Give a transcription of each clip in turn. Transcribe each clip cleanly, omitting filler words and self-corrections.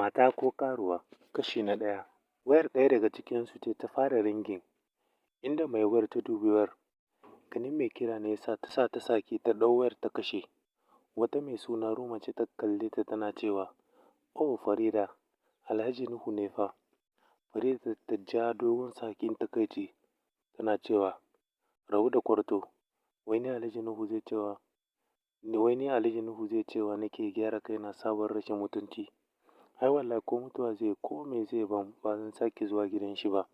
Mata ko karuwa, kashi na ɗaya. Wayar ɗaya daga cikinsu ce ta fara ringin, inda mai wayar ta dubi wayar. Ganin mai kira ne ya sa ta sake ta ɗau wayar ta kashe. Wata mai suna Ruma ce ta kalle ta tana cewa, "Oh Farida, Alhaji Nuhu ne fa." Farida ta ja dogon tsakin takaici tana cewa, "Rabu da kwarto, wai ni Alhaji Nuhu zai cewa nake gyara kaina sabon rashin mutunci. Ai wallahi ko mutuwa zai yi ko me zai ban ba zan sake zuwa gidan shi ba.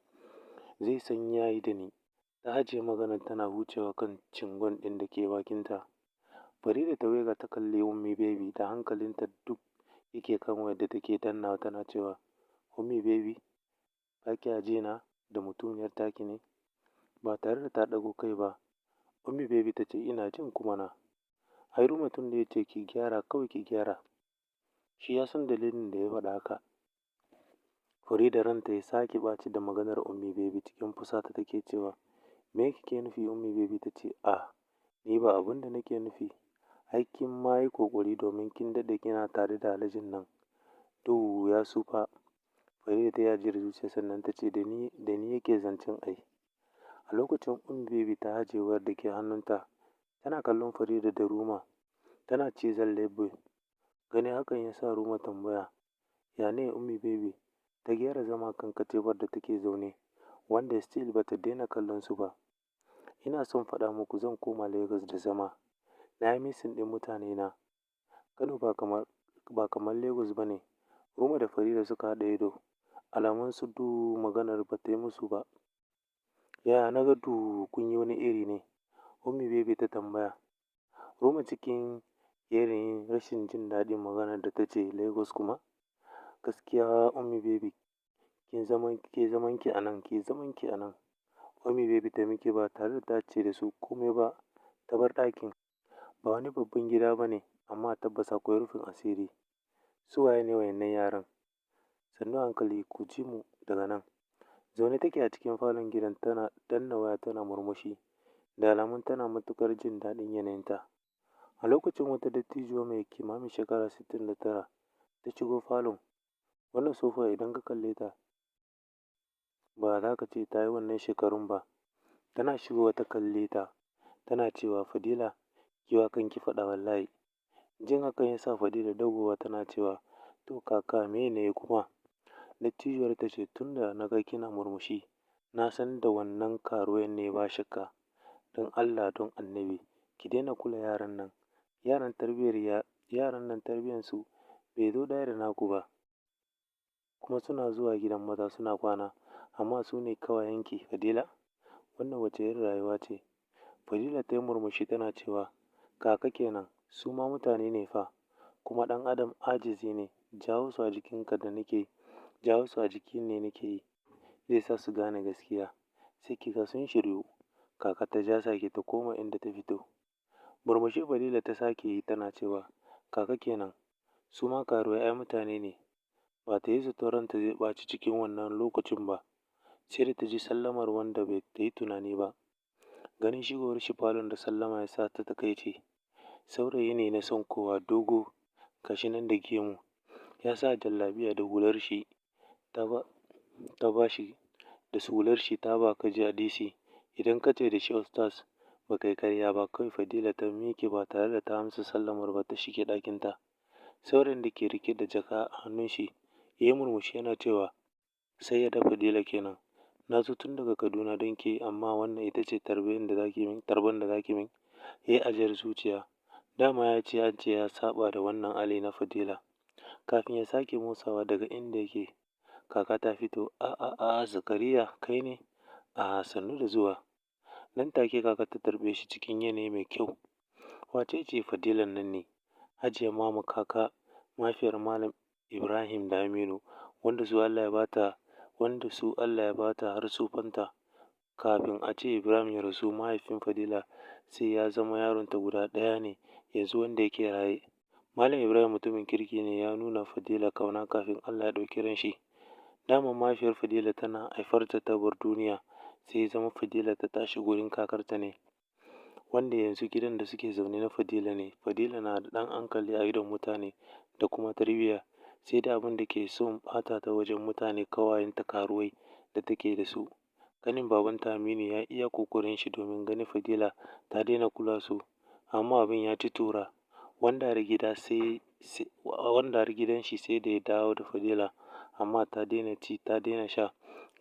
Zai san ya yi da ni." Ta ajiye maganar tana wucewa kan cingon ɗin da ke bakinta. Farida ta waiga ta kalli Ummi Baby da hankalinta duk yake kan wayar da take dannawa tana cewa, "Ummi Baby, ba kya ji na da mutuniyar taki ne?" Ba tare da ta ɗago kai ba, Ummi Baby ta ce, "Ina jin ku mana. Ai Ruma tun da ya ce ki gyara kawai ki gyara. Shi ya san dalilin da ya faɗa haka." Farida ranta ya sake ɓaci da maganar Ummi Baby cikin fusata take cewa, "Me kike nufi Ummi Baby?" Ta ce, ni ba abin da nake nufi. Ai kin ma yi ƙoƙari domin kin daɗe kina tare da Alhajin nan. To ya sufa." Farida ta yi ajiyar zuciya sannan ta ce, da ni yake zancen ai." A lokacin Ummi Baby ta ajiye wayar da ke hannunta, tana kallon Farida da Ruma, tana cizon leɓe. Ganin hakan ya sa Ruma tambaya, "Ya ne Ummi Baby?" Ta gyara zama kan katifar da take zaune, wanda still ba ta daina kallon su ba. "Ina son faɗa muku zan koma Lagos da zama. Na yi missing ɗin mutanena. Kano ba kamar Lagos ba ne." Ruma da Farida suka haɗa ido, alamun su maganar ba ta yi musu ba. "Yaya na ga kun yi wani iri ne?" Ummi Baby ta tambaya. Ruma cikin yanayin rashin jin daɗin maganar da ta ce, "Lagos kuma? Gaskiya Ummi Baby, ke zaman ki a nan. Ummi Baby ta miƙe ba tare da ta ce da su komai ba, ta bar ɗakin. Ba wani babban gida ba ne, amma tabbas akwai rufin asiri. Su waye ne waɗannan yaran? Sannu a hankali ku ji mu daga nan." Zaune take a cikin falon gidan tana danna waya tana murmushi, da alamun tana matuƙar jin daɗin yanayinta. A lokacin wata dattijuwa mai kimanin shekara 69 ta shigo falon. Wannan tsohuwa idan ka kalle ta ba za ka ce ta yi wannan shekarun ba. Tana shigowa ta kalle ta tana cewa, "Fadila, ki wa kanki faɗa wallahi." Jin hakan ya sa Fadila dagowa tana cewa, "To kaka me ne kuma?" Dattijuwar ta ce, "Tun da na ga kina murmushi, na san da wannan karuwan ne ba shakka. Don Allah don Annabi, ki daina kula yaran nan. Yaran nan tarbiyyarsu bai zo ɗaya da naku ba. Kuma suna zuwa gidan maza suna kwana, amma su ne ƙawayenki Fadila? Wannan wace irin rayuwa ce?" Fadila ta yi murmushi tana cewa, "Kaka kenan, su ma mutane ne fa, kuma ɗan adam ajizi ne. Jawo su a jiki ne nake yi, zai sa su gane gaskiya. Sai ki ga sun shiryu." Kaka ta ja tsaki ta koma inda ta fito. Murmushi Fadila ta sake yi tana cewa, "Kaka kenan, su ma karuwai ai mutane ne." Ba ta yi zaton ranta zai ɓaci cikin wannan lokacin ba, sai da ta ji sallamar wanda bai ta yi tunani ba. Ganin shigowar shi falon da sallama ya sa ta takaice. Saurayi ne na son kowa, dogo, gashi nan da gemu. Ya sa jallabiya da hular shi ta ba ka ji a DC. Idan ka ce da shi Ustaz, ba kai karya ba. Kawai Fadila ta miƙe ba tare da ta amsa sallamar ba ta shige ɗakinta. Saurayin da ke riƙe da jaka a hannun shi ya yi murmushi yana cewa, "Sayyada Fadila kenan. Na zo tun daga Kaduna don ke, amma wannan ita ce tarban da za ki min?" Ya yi ajiyar zuciya. Dama ya ce an ce ya saɓa da wannan hali na Fadila. Kafin ya sake motsawa daga inda yake, kaka ta fito. Zakariya kai ne? Sannu da zuwa." Nan take kaka ta tarbe shi cikin yanayi mai kyau. "Wace ce Fadilan nan ne?" Hajiya Mama kaka, mahaifiyar Malam Ibrahim da Aminu, wanda su Allah ya ba ta har tsufanta. Kafin a ce Ibrahim ya rasu, mahaifin Fadila sai ya zama yaronta guda ɗaya ne yanzu wanda yake raye. Malam Ibrahim mutumin kirki ne, ya nuna Fadila ƙauna kafin Allah ya ɗauki ran shi. Daman mahaifiyar Fadila tana haifarta ta bar duniya, sai ya zama Fadila ta tashi gurin kakarta ne, wanda yanzu gidan da suke zaune na Fadila ne. Fadila na da ɗan hankali a idon mutane da kuma tarbiyya. sai da abin da ke son ɓata ta wajen mutane ƙawayenta karuwai da take da su. Ƙanin babanta Aminu ya iya ƙoƙarin shi domin ganin Fadila ta daina kula su, amma abin ya ci tura. Wanda har gidan shi sai da ya dawo da Fadila, amma ta daina ci ta daina sha.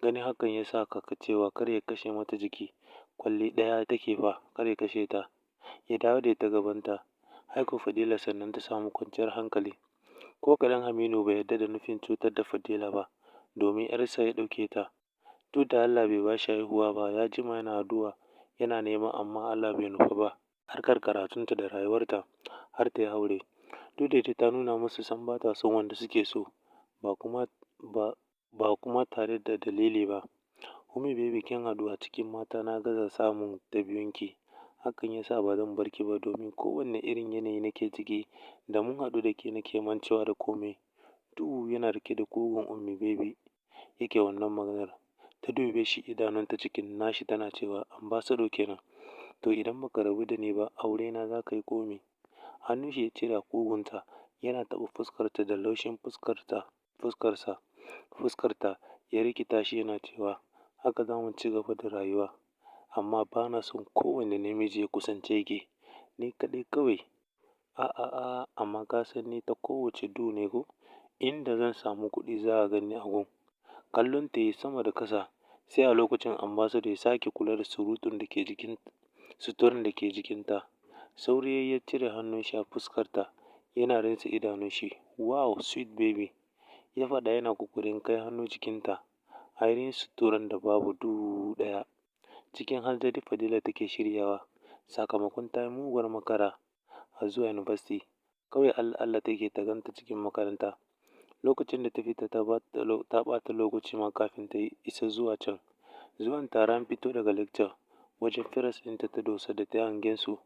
Ganin hakan ya sa kaka cewa kar ya kashe mata jiki, ƙwalli ɗaya take fa, kar ya kashe ta. Ya dawo da ita gabanta. Ai ko Fadila sannan ta samu kwanciyar hankali. Ko kaɗan Aminu bai yarda da nufin cutar da Fadila ba, domin 'yarsa ya ɗauke ta. Duk da Allah bai ba shi haihuwa ba, ya jima yana addu'a, yana nema amma Allah bai nufa ba. Harkar karatunta da rayuwarta har ta yi aure. Duk da ita ta nuna musu sam ba ta son wanda suke so, ba kuma tare da dalili ba. Ummi baby kin haɗu a cikin mata na gaza samun ta biyunki. Hakan ya sa ba zan bar ki ba domin kowanne irin yanayi nake ciki, da mun haɗu da ke nake mancewa da komai. Duhu yana riƙe da ƙugun Ummi baby yake wannan maganar. Ta dube shi idanunta cikin nashi tana cewa Ambassador kenan. To idan baka rabu da ni ba, aurena za ka yi ko me? Hannun shi ya cire a ƙugunta, yana taɓa fuskarta da laushin fuskarta ya rikita shi yana cewa haka za mu ci gaba da rayuwa, amma ba na son kowane namiji ya kusance ki, ni kaɗai kawai. A'a, amma ka san ni ta kowace du ne ko? Inda zan samu kuɗi za a gan ni a gun. Kallon ta yi sama da ƙasa, sai a lokacin Ambassador ya sake kula da suturan da ke jikinta. Sauri ya cire hannun shi a fuskarta, yana rintsa idanun shi. Wow, sweet baby, ya faɗa yana ƙoƙarin kai hannu jikinta. Ainihin suturan da babu duhu ɗaya. Cikin hanzari Fadila take shiryawa, sakamakon ta yi muguwar makara a zuwa yunifasti. Kawai Allah take ta ganta cikin makaranta. Lokacin da ta fita ta ɓata lokaci ma kafin ta isa zuwa can. Zuwan tare an fito daga lecture, wajen firas ɗinta ta dosa da ta hangen su.